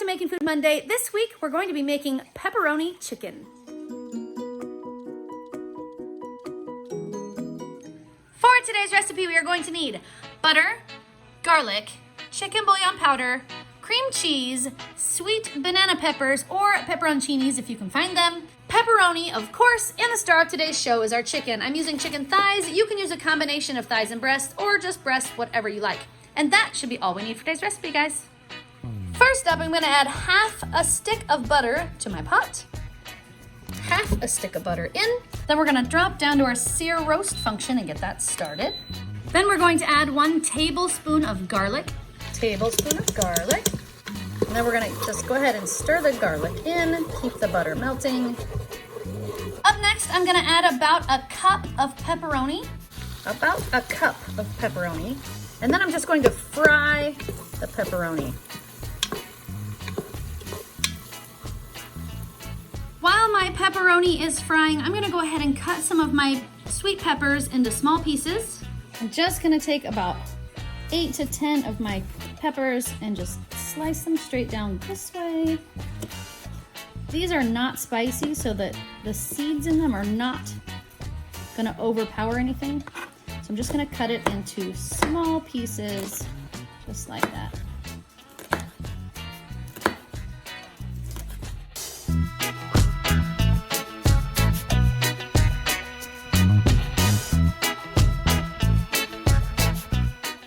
to Making Food Monday. This week, we're going to be making pepperoni chicken. For today's recipe, we are going to need butter, garlic, chicken bouillon powder, cream cheese, sweet banana peppers or pepperoncinis if you can find them, pepperoni, of course, and the star of today's show is our chicken. I'm using chicken thighs. You can use a combination of thighs and breast or just breast, whatever you like. And that should be all we need for today's recipe, guys. First up, I'm gonna add half a stick of butter to my pot. Half a stick of butter in. Then we're gonna drop down to our sear roast function and get that started. Then we're going to add 1 tablespoon of garlic. Tablespoon of garlic. And then we're gonna just go ahead and stir the garlic in, keep the butter melting. Up next, I'm gonna add about a cup of pepperoni. About a cup of pepperoni. And then I'm just going to fry the pepperoni. While my pepperoni is frying, I'm gonna go ahead and cut some of my sweet peppers into small pieces. I'm just gonna take about 8 to 10 of my peppers and just slice them straight down this way. These are not spicy, so that the seeds in them are not gonna overpower anything. So I'm just gonna cut it into small pieces, just like that.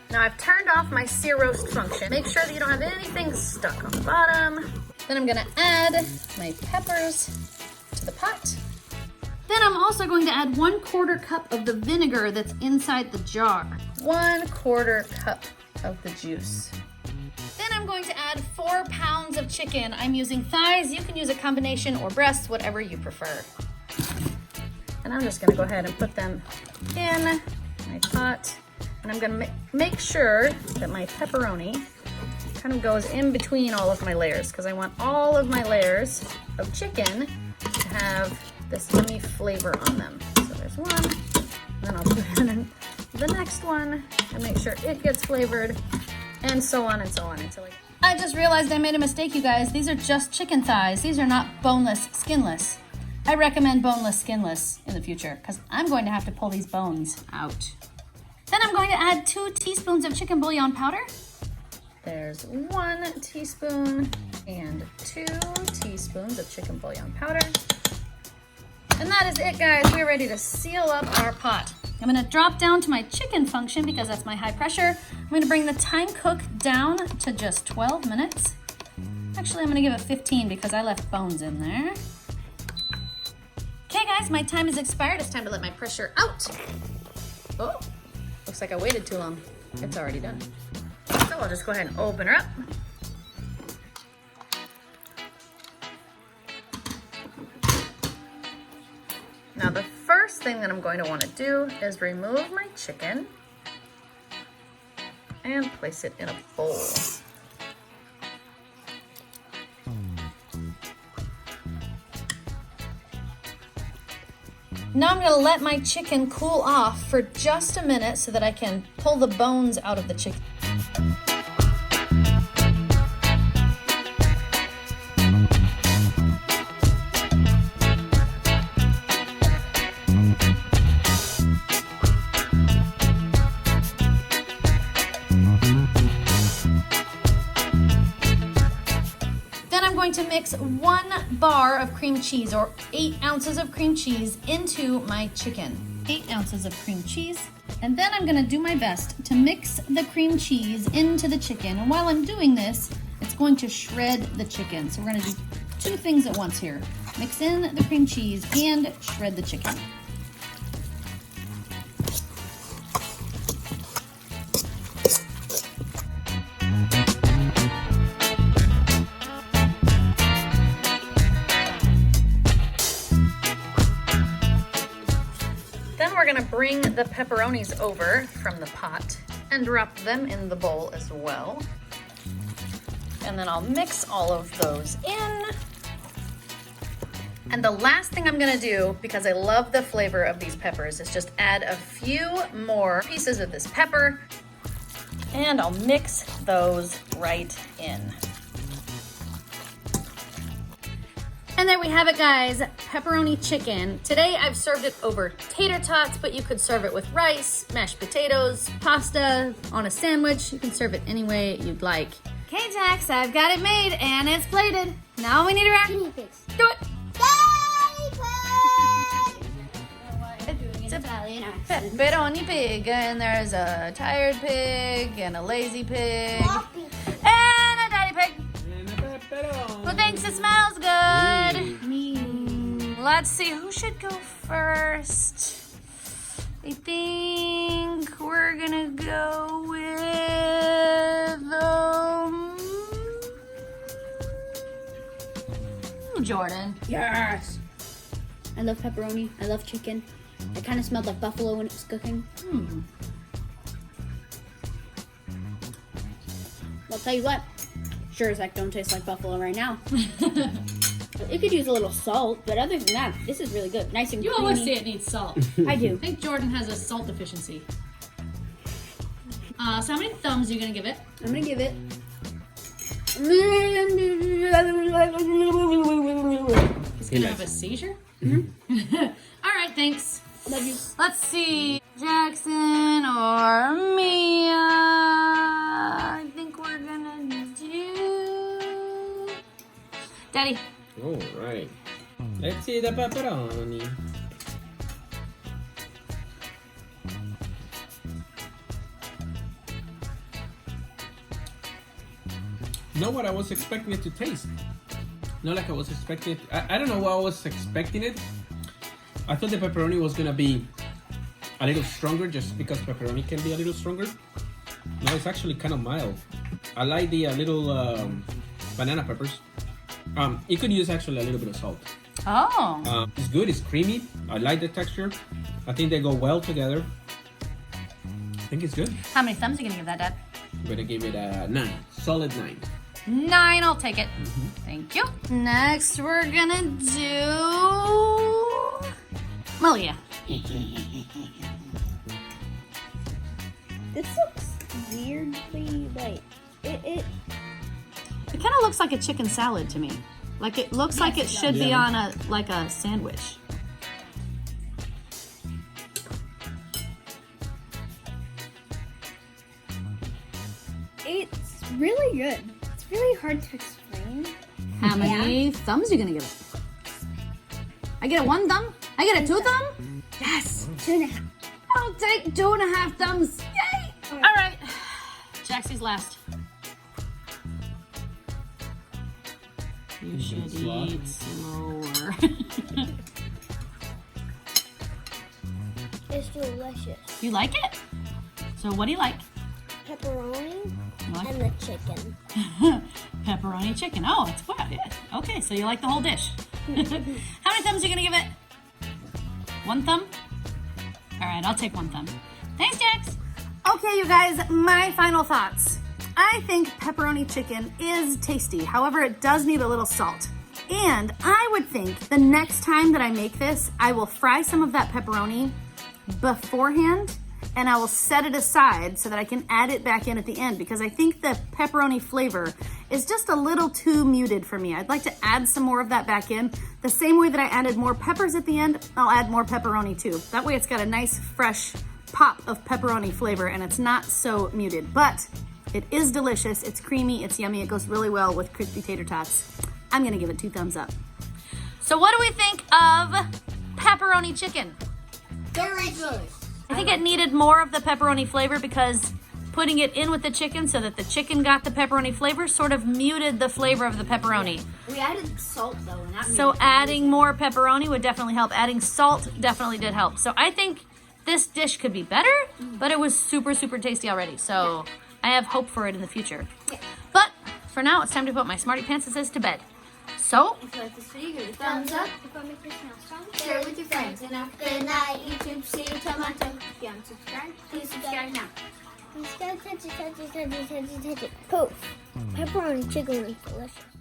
Now I've turned off my sear roast function. Make sure that you don't have anything stuck on the bottom. Then I'm gonna add my peppers to the pot. Then I'm also going to add 1/4 cup of the vinegar that's inside the jar. 1/4 cup of the juice. Then I'm going to add 4 pounds of chicken. I'm using thighs. You can use a combination or breasts, whatever you prefer. And I'm just gonna go ahead and put them in my pot. And I'm gonna make sure that my pepperoni kind of goes in between all of my layers because I want all of my layers of chicken to have this yummy flavor on them. So there's one, and then I'll put in the next one and make sure it gets flavored, and so on and so on until I just realized I made a mistake, you guys. These are just chicken thighs. These are not boneless, skinless. I recommend boneless, skinless in the future because I'm going to have to pull these bones out. Then I'm going to add 2 teaspoons of chicken bouillon powder. There's 1 teaspoon and 2 teaspoons of chicken bouillon powder. And that is it, guys. We're ready to seal up our pot. I'm gonna drop down to my chicken function because that's my high pressure. I'm gonna bring the time cook down to just 12 minutes. Actually, I'm gonna give it 15 because I left bones in there. Okay, guys, my time has expired. It's time to let my pressure out. Oh, looks like I waited too long. It's already done. So I'll just go ahead and open her up. Now the first thing that I'm going to want to do is remove my chicken and place it in a bowl. Now I'm going to let my chicken cool off for just a minute so that I can pull the bones out of the chicken. To mix 1 bar of cream cheese or 8 ounces of cream cheese into my chicken. 8 ounces of cream cheese. And then I'm gonna do my best to mix the cream cheese into the chicken. And while I'm doing this, it's going to shred the chicken. So we're gonna do 2 things at once here. Mix in the cream cheese and shred the chicken. We're gonna bring the pepperonis over from the pot and drop them in the bowl as well. And then I'll mix all of those in. And the last thing I'm gonna do, because I love the flavor of these peppers, is just add a few more pieces of this pepper, and I'll mix those right in. And there we have it, guys, pepperoni chicken. Today I've served it over tater tots, but you could serve it with rice, mashed potatoes, pasta, on a sandwich. You can serve it any way you'd like. Okay, Jax, I've got it made and it's plated. Now we need to wrap. Guinea pigs. Do it. It's Italian accent. Pepperoni pig, and there's a tired pig and a lazy pig Floppy. and a daddy pig. Who thinks it smells good? Me. Let's see, who should go first? I think we're gonna go with Jordan. Yes. I love pepperoni. I love chicken. It kind of smelled like buffalo when it was cooking. I'll tell you what. Sure as heck don't taste like buffalo right now. It could use a little salt, but other than that, this is really good. Nice and You creamy. always say it needs salt. I do. I think Jordan has a salt deficiency. So how many thumbs are you gonna give it? I'm gonna give it. He's gonna have a seizure? All right, thanks. Love you. Let's see, Jackson or Mia. I think we're gonna do Daddy. All right. Let's see the pepperoni. Know what I was expecting it to taste? Not like I was expecting it. I don't know what I was expecting it. I thought the pepperoni was gonna be a little stronger, just because pepperoni can be a little stronger. No, it's actually kind of mild. I like the little banana peppers. You could use actually a little bit of salt. Oh. It's good. It's creamy. I like the texture. I think they go well together. I think it's good. How many thumbs are you gonna give that, Dad? I'm gonna give it a 9. Solid 9. 9, I'll take it. Thank you. Next, we're gonna do Malia. This looks weirdly like it. It kind of looks like a chicken salad to me. Like it looks like it should be on a sandwich. It's really good. It's really hard to explain. How many thumbs are you gonna give it? I get a 1 thumb? I get a 2 thumb? Yes. 2.5. I'll take 2.5 thumbs. Yay! All right. Jaxie's last. You should eat slower. It's delicious. You like it? So what do you like? Pepperoni You like and the chicken. pepperoni chicken. Oh, it's good. Yeah. Okay, so you like the whole dish. How many thumbs are you gonna give it? 1 thumb? All right, I'll take 1 thumb. Thanks, Jax. Okay, you guys, my final thoughts. I think pepperoni chicken is tasty. However, it does need a little salt. And I would think the next time that I make this, I will fry some of that pepperoni beforehand and I will set it aside so that I can add it back in at the end, because I think the pepperoni flavor is just a little too muted for me. I'd like to add some more of that back in. The same way that I added more peppers at the end, I'll add more pepperoni too. That way it's got a nice fresh pop of pepperoni flavor and it's not so muted. But it is delicious, it's creamy, it's yummy, it goes really well with crispy tater tots. I'm gonna give it 2 thumbs up. So what do we think of pepperoni chicken? Very good. I think it needed more of the pepperoni flavor because putting it in with the chicken so that the chicken got the pepperoni flavor sort of muted the flavor of the pepperoni. We added salt though, and that So adding more pepperoni would definitely help. Adding salt definitely did help. So I think this dish could be better, but it was super, super tasty already. So I have hope for it in the future. Yeah. But for now, it's time to put my Smartypants to bed. So, If you like this video, give it a thumbs up. If you make this sound share it with your friends. And have a good night, YouTube, see tomato. If you haven't subscribed, please subscribe now. Touch it. Poof. Pepperoni chicken is delicious.